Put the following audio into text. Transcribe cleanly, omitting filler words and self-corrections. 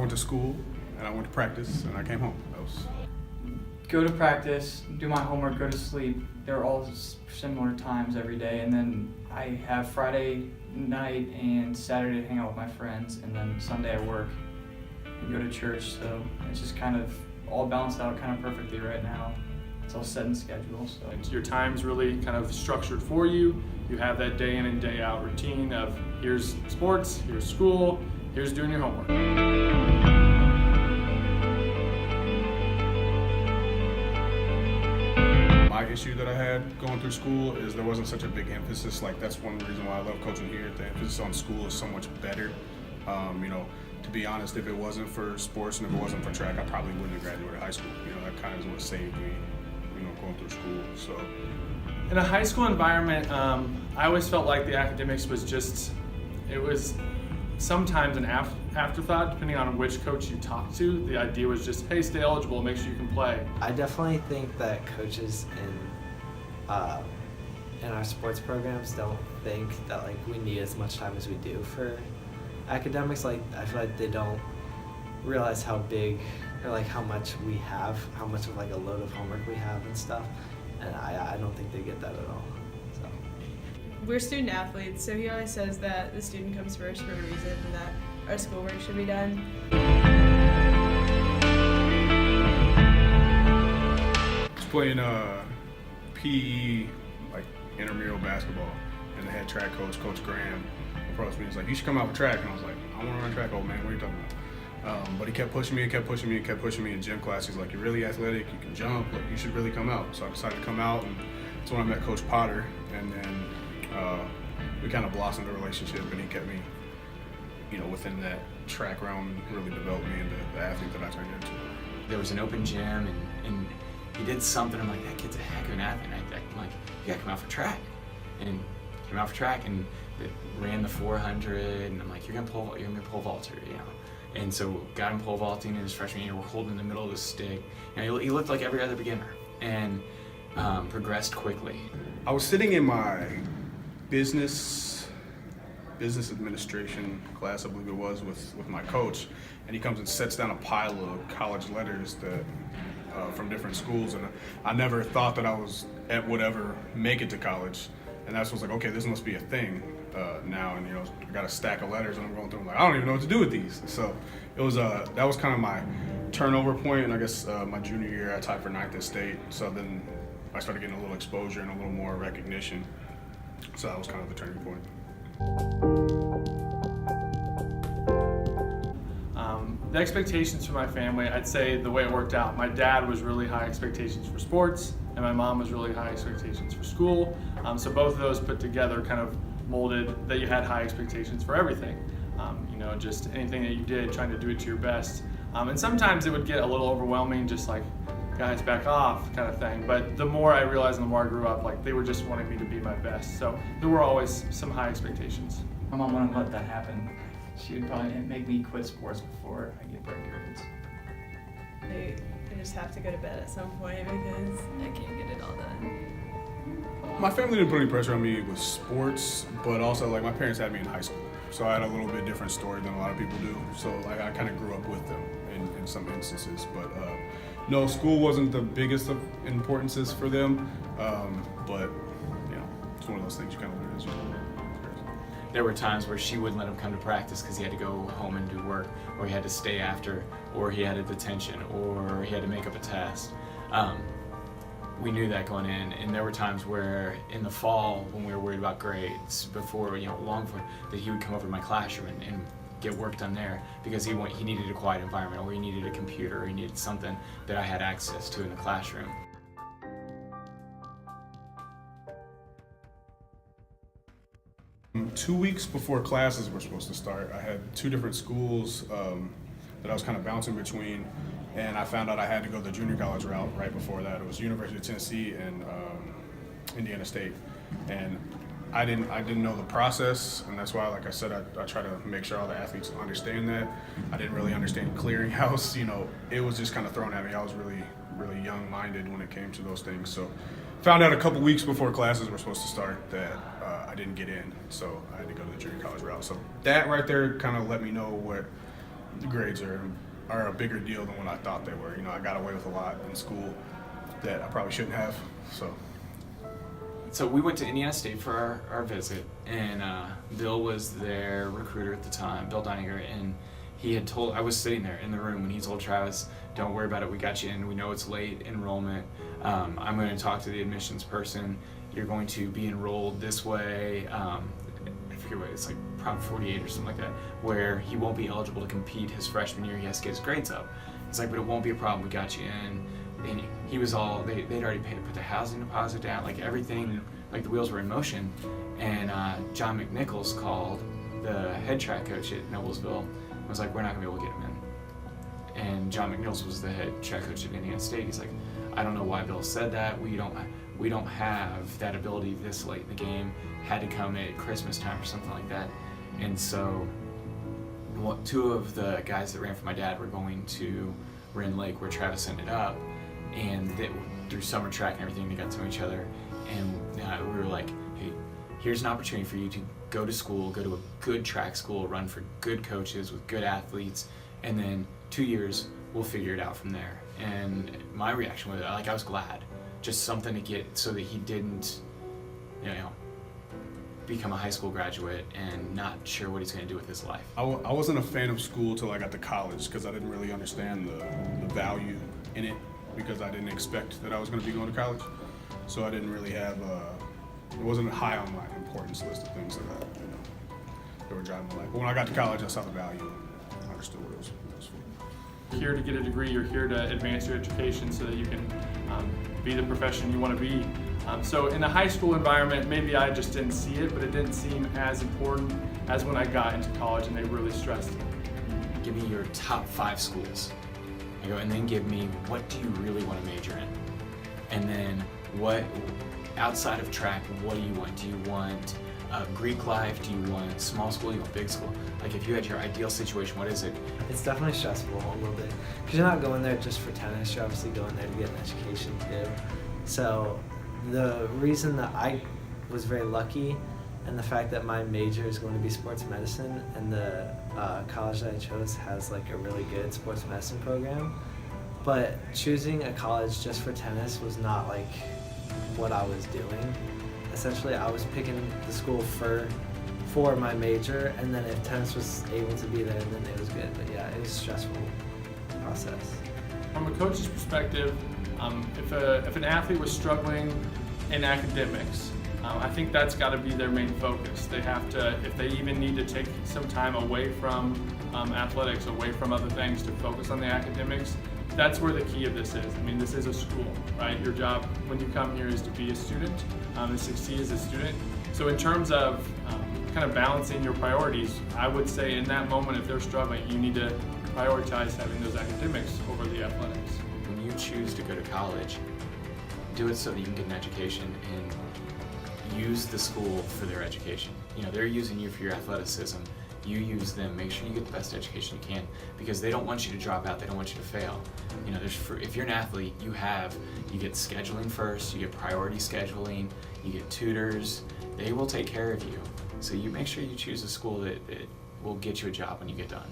went to school, and I went to practice, and I came home. That was Go to practice, do my homework, go to sleep. They're all similar times every day, and then I have Friday night and Saturday to hang out with my friends, and then Sunday I work and go to church. So it's just kind of all balanced out kind of perfectly right now. It's all set in schedule. So your time's really kind of structured for you. You have that day in and day out routine of here's sports, here's school, here's doing your homework. my issue that I had going through school is there wasn't such a big emphasis. Like, that's one reason why I love coaching here. The emphasis on school is so much better. To be honest, if it wasn't for sports and if it wasn't for track, I probably wouldn't have graduated high school. That kind of is what saved me, going through school. So, in a high school environment, I always felt like the academics was it was sometimes an afterthought, depending on which coach you talk to. The idea was just, hey, stay eligible, make sure you can play. I definitely think that coaches in our sports programs don't think that we need as much time as we do for academics. I feel like they don't realize how big or how much we have, how much of a load of homework we have and stuff. And I don't think they get that at all. So. We're student athletes, so he always says that the student comes first for a reason and that our schoolwork should be done. I was playing PE, intramural basketball, and the head track coach, Coach Graham, approached me. He's like, "You should come out for track." And I was like, "I want to run track, old man. What are you talking about?" But he kept pushing me and kept pushing me and kept pushing me in gym class. He's like, "You're really athletic. You can jump. You should really come out." So I decided to come out, and that's when I met Coach Potter. And then we kind of blossomed a relationship, and he kept me, within that track realm, really developed me into the athlete that I turned into. There was an open gym, and he did something. I'm like, that kid's a heck of an athlete. I'm like, you gotta come out for track. And he came out for track and ran the 400, and I'm like, you're gonna pole vaulter, And so got him pole vaulting in his freshman year. We're holding in the middle of the stick. He looked like every other beginner, and progressed quickly. I was sitting in my business administration class, I believe it was, with my coach, and he comes and sets down a pile of college letters that from different schools, and I never thought that I would ever make it to college, and that's was like, okay, this must be a thing now, and I got a stack of letters, and I'm going through them I don't even know what to do with these. So it was that was kind of my turnover point, and I guess my junior year I tied for 9th at state, so then I started getting a little exposure and a little more recognition. So that was kind of the turning point. The expectations for my family, I'd say the way it worked out, my dad was really high expectations for sports, and my mom was really high expectations for school. So both of those put together kind of molded that you had high expectations for everything. Just anything that you did, trying to do it to your best. And sometimes it would get a little overwhelming, just like, guys, back off kind of thing. But the more I realized and the more I grew up, they were just wanting me to be my best. So there were always some high expectations. my mom wouldn't let that happen. She would probably make me quit sports before I get break grades. They just have to go to bed at some point because I can't get it all done. My family didn't put any pressure on me with sports, but also my parents had me in high school. So I had a little bit different story than a lot of people do. So I kind of grew up with them in some instances. But no, school wasn't the biggest of importances for them. But it's one of those things you kind of learn as you go. There were times where she wouldn't let him come to practice because he had to go home and do work, or he had to stay after, or he had a detention, or he had to make up a test. We knew that going in, and there were times where in the fall when we were worried about grades before, long before, that he would come over to my classroom and get work done there because he needed a quiet environment, or he needed a computer, or he needed something that I had access to in the classroom. Two weeks before classes were supposed to start, I had two different schools that I was kind of bouncing between, and I found out I had to go the junior college route right before that. It was University of Tennessee and Indiana State, and I didn't know the process, and that's why, like I said, I try to make sure all the athletes understand that. I didn't really understand clearinghouse. It was just kind of thrown at me. I was really, really young-minded when it came to those things. So found out a couple weeks before classes were supposed to start that I didn't get in, so I had to go to the junior college route. So that right there kind of let me know what the grades are a bigger deal than what I thought they were. You know, I got away with a lot in school that I probably shouldn't have. So we went to Indiana State for our visit, and Bill was their recruiter at the time, Bill Deininger, and he had told, I was sitting there in the room when he told Travis, don't worry about it, we got you in, we know it's late enrollment, I'm going to talk to the admissions person, you're going to be enrolled this way, I forget what, it's like Prop 48 or something like that, where he won't be eligible to compete his freshman year, he has to get his grades up. It's like, but it won't be a problem, we got you in. And he was all, they'd already put the housing deposit down, like everything, like the wheels were in motion. And John McNichols called, the head track coach at Noblesville, and was like, we're not gonna be able to get him in. And John McNichols was the head track coach at Indiana State. He's like, I don't know why Bill said that. We don't have that ability this late in the game. Had to come at Christmas time or something like that. And so, two of the guys that ran for my dad were going to Wren Lake, where Travis ended up. And through summer track and everything, they got to know each other, and we were like, hey, here's an opportunity for you to go to school, go to a good track school, run for good coaches with good athletes, and then 2 years, we'll figure it out from there. And my reaction was, like, I was glad, just something to get so that he didn't, become a high school graduate and not sure what he's going to do with his life. I wasn't a fan of school till I got to college because I didn't really understand the value in it, because I didn't expect that I was going to be going to college. So I didn't really have, it wasn't high on my importance list of things that were driving my life. But when I got to college, I saw the value and I understood what it was for. Here to get a degree, you're here to advance your education so that you can be the profession you want to be. So in the high school environment, maybe I just didn't see it, but it didn't seem as important as when I got into college and they really stressed it. Give me your top 5 schools. I go, and then give me, what do you really want to major in? And then what, outside of track, what do you want? Do you want Greek life? Do you want small school? Do you want big school? Like, if you had your ideal situation, what is it? It's definitely stressful a little bit, because you're not going there just for tennis, you're obviously going there to get an education too. So the reason that I was very lucky, and the fact that my major is going to be sports medicine, and the college that I chose has like a really good sports medicine program, but choosing a college just for tennis was not like what I was doing. Essentially, I was picking the school for my major, and then if tennis was able to be there, then it was good. But yeah, it was a stressful process. From a coach's perspective, if an athlete was struggling in academics, I think that's got to be their main focus. They have to, if they even need to take some time away from athletics, away from other things to focus on the academics, that's where the key of this is. I mean, this is a school, right? Your job when you come here is to be a student, and succeed as a student. So in terms of kind of balancing your priorities, I would say in that moment, if they're struggling, you need to prioritize having those academics over the athletics. When you choose to go to college, do it so that you can get an education and use the school for their education. They're using you for your athleticism. You use them. Make sure you get the best education you can, because they don't want you to drop out. They don't want you to fail. If you're an athlete, you get scheduling first. You get priority scheduling. You get tutors. They will take care of you. So you make sure you choose a school that will get you a job when you get done.